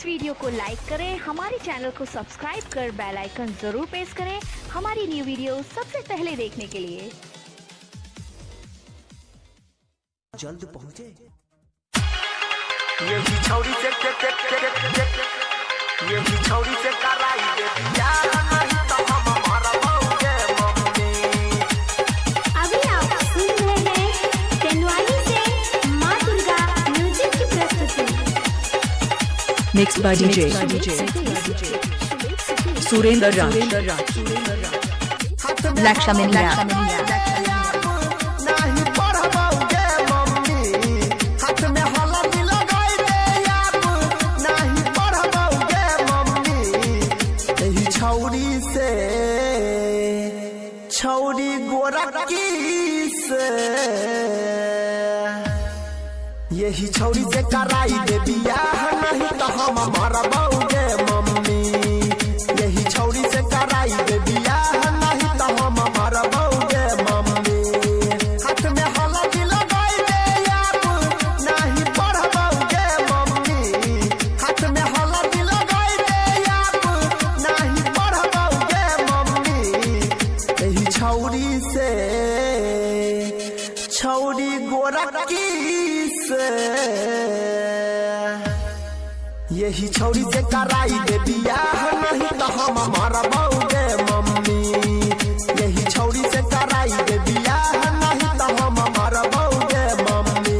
इस video को लाइक करें, हमारे चैनल को सब्सक्राइब कर बेल आइकन जरूर प्रेस करें हमारी न्यू वीडियो सबसे पहले देखने के लिए। जल्द पहुंचे यही छौरी से कराई दे दिया नहीं तो हम हमारा मौके मम्मी। अभी आप सुन रहे हैं तेनवाली से माँ दुर्गा म्यूजिक की प्रस्तुति। Mixed by DJ Surendra Raj, Lakshmaniya, नहीं पढ़बाऊंगे मम्मी, हाथ में हल्दी लगाई दे आप, नहीं पढ़बाऊंगे मम्मी। यही छौरी गोरखी से यही छौरी से कराई दे बियाह नहीं तो हम मरबाऊंगे मम्मी। यही छौरी से कराई दे बियाह नहीं तो हम मरबाऊंगे मम्मी। हाथ में हल्दी लगाई दे आप, नहीं पढ़बाऊंगे मम्मी। हाथ में हल्दी लगाई दे आप, नहीं पढ़बाऊंगे मम्मी। यही छौरी गोरखी से यही छौरी से कराई दे बियाह नहीं तो हम मरबाऊंगे मम्मी। यही छौरी से कराई दे बियाह नहीं तो हम मरबाऊंगे मम्मी।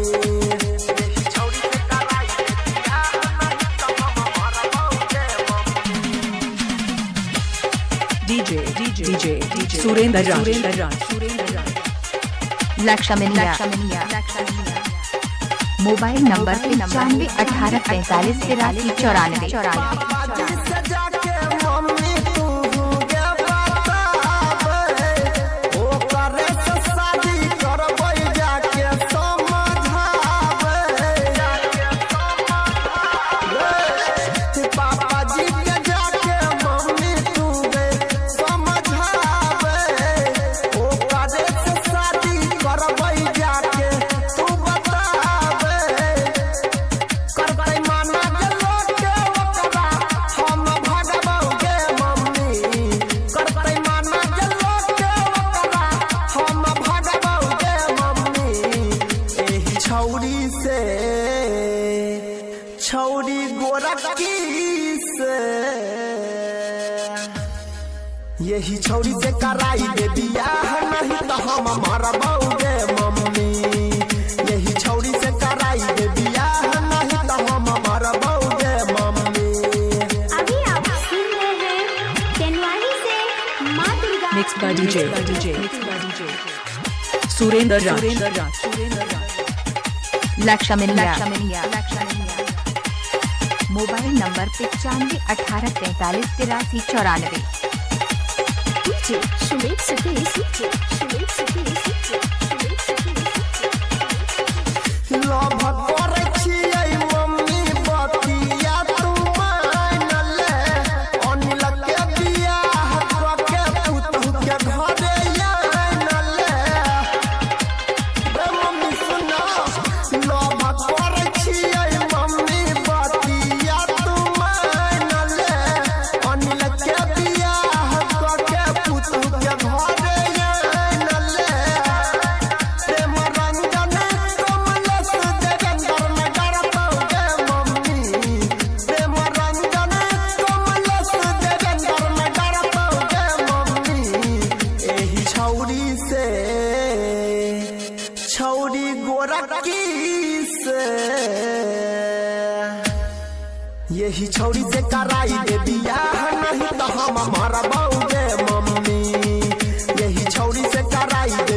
यही छौरी से कराई दे बियाह नहीं तो हम मरबाऊंगे mummy. DJ Surendra Raj, Lakshmaniya, mobile number 9518438494। छौरी गोरखी से यही छौरी से कराई दे बियाह नहीं तो हम मरबाऊंगे मम्मी। यही छौरी से कराई दे बियाह नहीं तो हम मरबाऊंगे मम्मी। अभी आप सुन रहे हैं तेनवाली से माँ Durga Mixed by DJ Surendra Raj, Lakshmaniya, mobile number 9518438494। Love करे छियै मम्मी बतिया तू मान ले, अनिल के बियाह के पुतहु के घरे आन ले। रे मम्मी सुना, लव करे छियै मम्मी बतिया तू मान ले, अनिल के बियाह के पुतहु के घरे आन ले। प्रेम रंजन कमलेश देवेंद्र में डरबाऊंगे मम्मी। प्रेम रंजन कमलेश देवेंद्र में डरबाऊंगे मम्मी। यही छौरी गोरखी से यही छौरी से कराई दे बियाह नहीं तो हम मरबाऊंगे मम्मी। यही छौरी से कराई दे